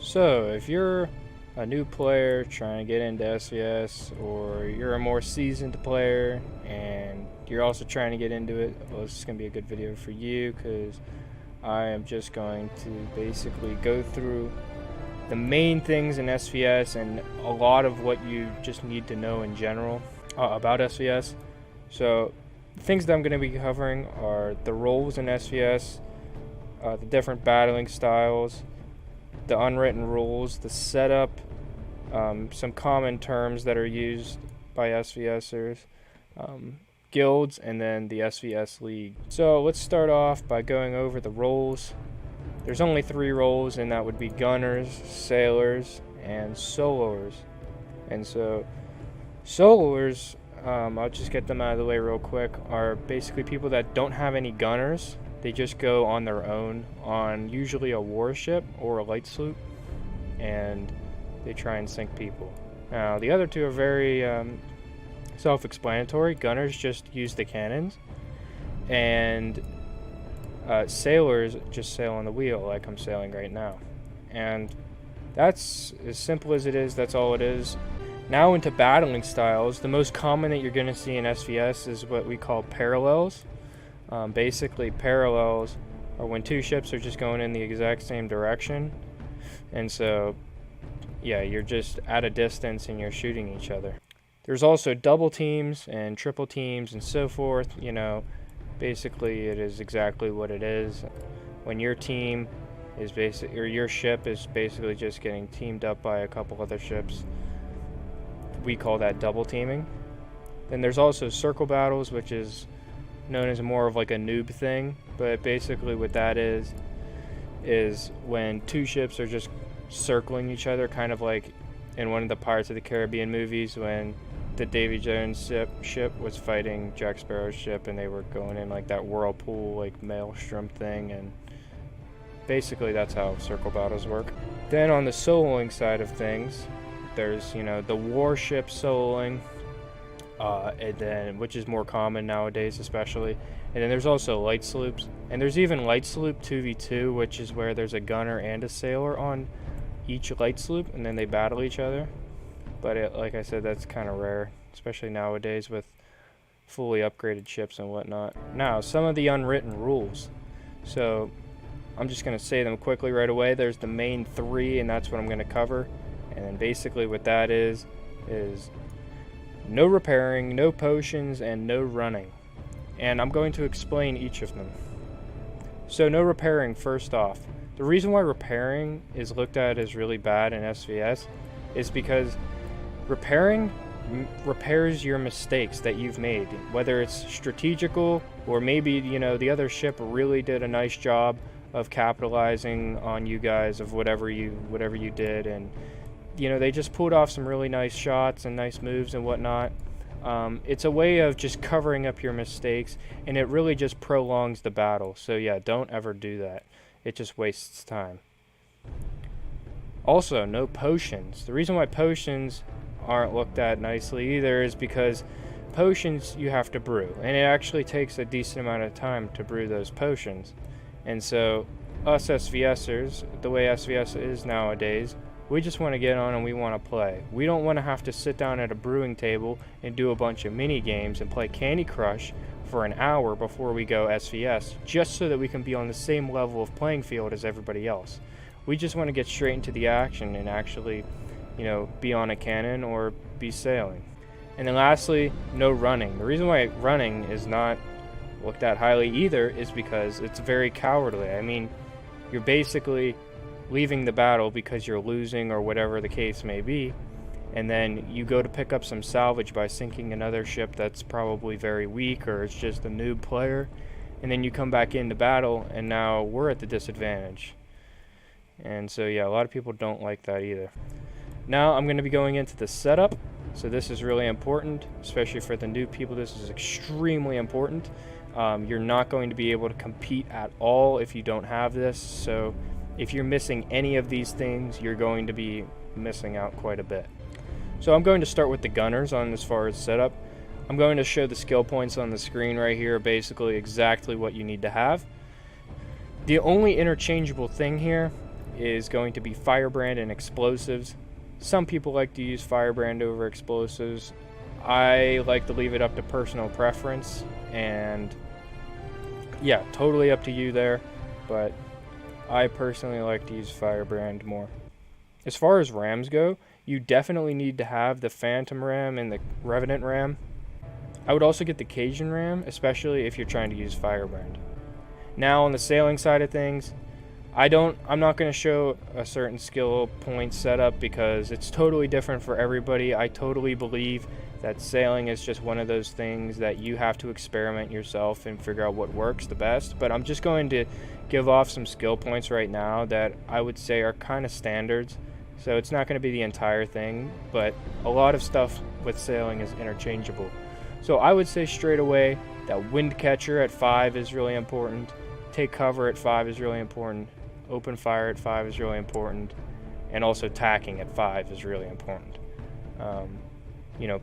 So, if you're a new player trying to get into SvS, or you're a more seasoned player and you're also trying to get into it, well, this is going to be a good video for you because I am just going to basically go through the main things in SvS and a lot of what you just need to know in general about SvS. So, the things that I'm going to be covering are the roles in SvS, the different battling styles, the unwritten rules, the setup, some common terms that are used by SvSers, guilds, and then the SvS League. So let's start off by going over the roles. There's only 3 roles, and that would be gunners, sailors, and soloers. And so soloers, I'll just get them out of the way real quick, are basically people that don't have any gunners. They just go on their own on usually a warship or a light sloop, and they try and sink people. Now, the other 2 are very self-explanatory. Gunners just use the cannons, and sailors just sail on the wheel like I'm sailing right now. And that's as simple as it is. That's all it is. Now into battling styles. The most common that you're going to see in SvS is what we call parallels. Basically, parallels are when 2 ships are just going in the exact same direction, and so yeah, you're just at a distance and you're shooting each other. There's also double teams and triple teams and so forth. You know, basically it is exactly what it is. When your team is or your ship is basically just getting teamed up by a couple other ships, we call that double teaming. Then there's also circle battles, which is known as more of like a noob thing, but basically what that is when 2 ships are just circling each other, kind of like in one of the Pirates of the Caribbean movies when the Davy Jones ship was fighting Jack Sparrow's ship, and they were going in like that whirlpool, like maelstrom thing, and basically that's how circle battles work. Then on the soloing side of things, there's, you know, the warship soloing, and then, which is more common nowadays especially, and then there's also light sloops, and there's even light sloop 2v2, which is where there's a gunner and a sailor on each light sloop, and then they battle each other. But like I said, that's kind of rare, especially nowadays with fully upgraded ships and whatnot. Now, some of the unwritten rules. So I'm just going to say them quickly right away. There's the main 3, and that's what I'm going to cover. And then basically what that is no repairing, no potions, and no running. And I'm going to explain each of them. So no repairing, first off. The reason why repairing is looked at as really bad in SvS is because repairing repairs your mistakes that you've made, whether it's strategical or maybe, you know, the other ship really did a nice job of capitalizing on you guys of whatever you did, and you know, they just pulled off some really nice shots and nice moves and whatnot. It's a way of just covering up your mistakes, and it really just prolongs the battle. So yeah, don't ever do that. It just wastes time. Also, no potions. The reason why potions aren't looked at nicely either is because potions you have to brew, and it actually takes a decent amount of time to brew those potions. And so us SvSers, the way SvS is nowadays, we just want to get on and we want to play. We don't want to have to sit down at a brewing table and do a bunch of mini games and play Candy Crush for an hour before we go SvS, just so that we can be on the same level of playing field as everybody else. We just want to get straight into the action and actually, you know, be on a cannon or be sailing. And then lastly, no running. The reason why running is not looked at highly either is because it's very cowardly. I mean, you're basically leaving the battle because you're losing or whatever the case may be, and then you go to pick up some salvage by sinking another ship that's probably very weak or it's just a noob player, and then you come back into battle and now we're at the disadvantage. And so yeah, a lot of people don't like that either. Now I'm going to be going into the setup. So this is really important, especially for the new people. This is extremely important. You're not going to be able to compete at all if you don't have this. So if you're missing any of these things, you're going to be missing out quite a bit. So I'm going to start with the gunners on as far as setup. I'm going to show the skill points on the screen right here, basically exactly what you need to have. The only interchangeable thing here is going to be firebrand and explosives. Some people like to use firebrand over explosives. I like to leave it up to personal preference, and yeah, totally up to you there, but I personally like to use firebrand more. As far as rams go, you definitely need to have the Phantom ram and the Revenant ram. I would also get the Cajun ram, especially if you're trying to use firebrand. Now on the sailing side of things, I'm not going to show a certain skill point setup because it's totally different for everybody. I totally believe that sailing is just one of those things that you have to experiment yourself and figure out what works the best. But I'm just going to give off some skill points right now that I would say are kind of standards. So it's not going to be the entire thing, but a lot of stuff with sailing is interchangeable. So I would say straight away that wind catcher at 5 is really important. Take cover at 5 is really important. Open fire at 5 is really important. And also tacking at 5 is really important. You know,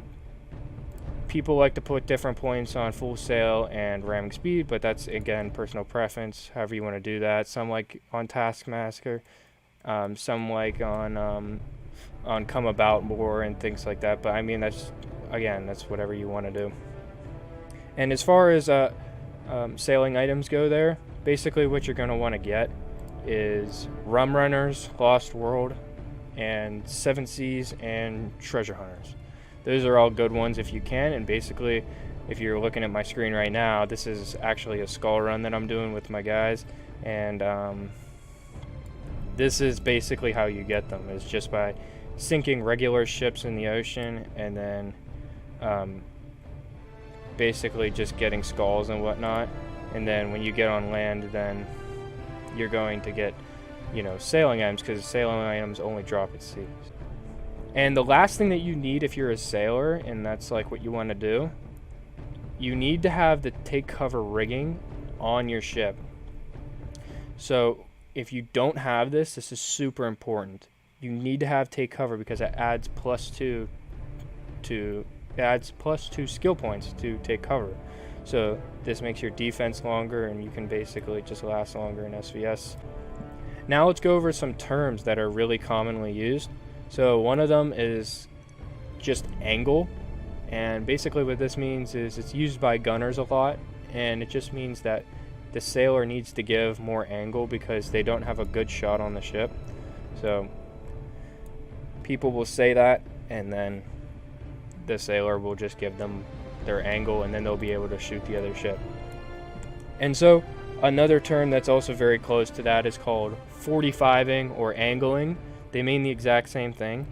people like to put different points on full sail and ramming speed, but that's, again, personal preference, however you want to do that. Some like on Taskmaster. Some like on come about more and things like that, but I mean that's whatever you want to do. And as far as sailing items go there, basically what you're going to want to get is Rum Runners, Lost World, and 7 Seas and Treasure Hunters. Those are all good ones if you can, and basically if you're looking at my screen right now, this is actually a skull run that I'm doing with my guys, and this is basically how you get them. It's just by sinking regular ships in the ocean and then basically just getting skulls and whatnot. And then when you get on land, then you're going to get, you know, sailing items, because sailing items only drop at sea. And the last thing that you need if you're a sailor, and that's like what you want to do, you need to have the take cover rigging on your ship. So if you don't have this, this is super important. You need to have take cover because it adds +2 skill points to take cover. So this makes your defense longer, and you can basically just last longer in SvS. Now let's go over some terms that are really commonly used. So one of them is just angle, and basically what this means is it's used by gunners a lot, and it just means that the sailor needs to give more angle because they don't have a good shot on the ship. So people will say that, and then the sailor will just give them their angle, and then they'll be able to shoot the other ship. And so another term that's also very close to that is called 45ing or angling. They mean the exact same thing.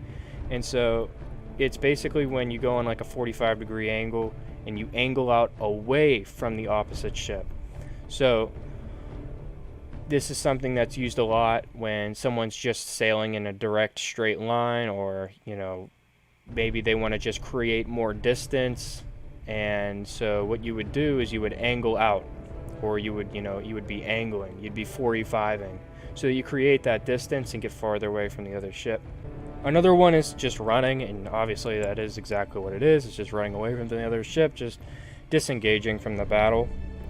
And so it's basically when you go on like a 45-degree angle and you angle out away from the opposite ship. So this is something that's used a lot when someone's just sailing in a direct straight line, or, you know, maybe they want to just create more distance. And so what you would do is you would angle out, or you would be angling. You'd be 45ing. So you create that distance and get farther away from the other ship. Another one is just running, and obviously that is exactly what it is. It's just running away from the other ship, just disengaging from the battle.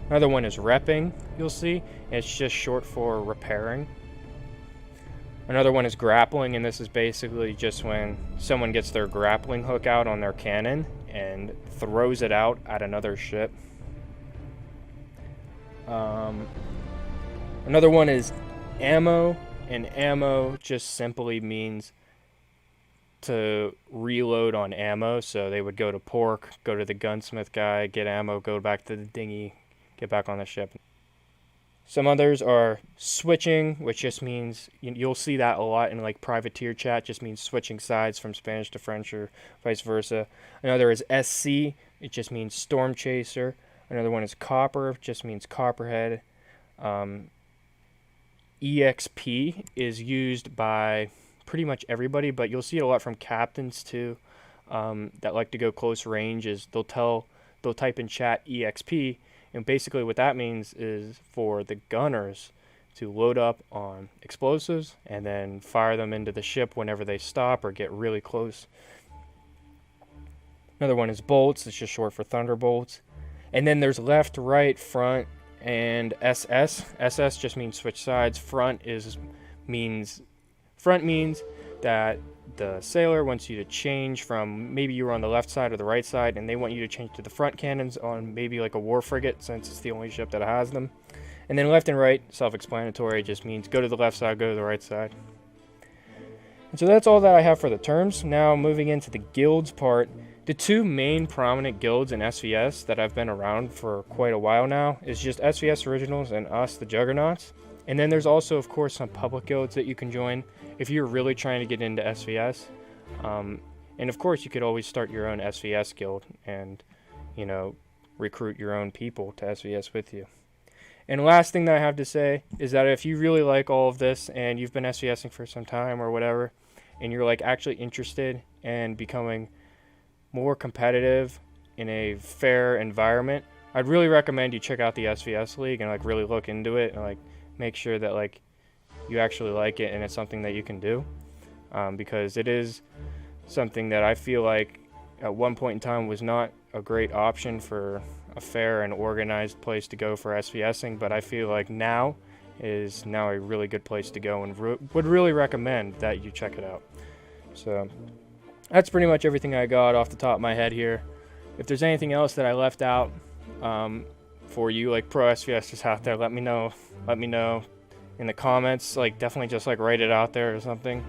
Another one is repping, you'll see. It's just short for repairing. Another one is grappling, and this is basically just when someone gets their grappling hook out on their cannon and throws it out at another ship. Another one is ammo, and ammo just simply means to reload on ammo. So they would go to Pork, go to the gunsmith guy, get ammo, go back to the dinghy, get back on the ship. Some others are switching, which just means, you'll see that a lot in like privateer chat, just means switching sides from Spanish to French or vice versa. Another is SC, it just means storm chaser. Another one is copper, just means copperhead. EXP is used by pretty much everybody, but you'll see it a lot from captains too, that like to go close range. Is they'll type in chat EXP, and basically what that means is for the gunners to load up on explosives and then fire them into the ship whenever they stop or get really close. Another one is bolts, it's just short for thunderbolts. And then there's left, right, front, and SS. SS just means switch sides. Front means Front means that the sailor wants you to change from, maybe you were on the left side or the right side, and they want you to change to the front cannons on maybe like a war frigate, since it's the only ship that has them. And then left and right, self-explanatory, just means go to the left side, go to the right side. And so that's all that I have for the terms. Now moving into the guilds part, the two main prominent guilds in SvS that I've been around for quite a while now is just SvS Originals and us, the Juggernauts. And then there's also, of course, some public guilds that you can join if you're really trying to get into SvS. And of course, you could always start your own SvS guild and, you know, recruit your own people to SvS with you. And the last thing that I have to say is that if you really like all of this and you've been SvSing for some time or whatever, and you're like actually interested in becoming more competitive in a fair environment, I'd really recommend you check out the SvS League and like really look into it and like make sure that like you actually like it and it's something that you can do, because it is something that I feel like at one point in time was not a great option for a fair and organized place to go for SvSing, but I feel like now is now a really good place to go and would really recommend that you check it out. So that's pretty much everything I got off the top of my head here. If there's anything else that I left out for you like pro SvSers out there, let me know in the comments. Like definitely just like write it out there or something.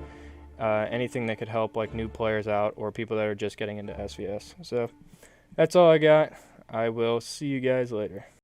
Anything that could help like new players out or people that are just getting into SvS. So that's all I got. I will see you guys later.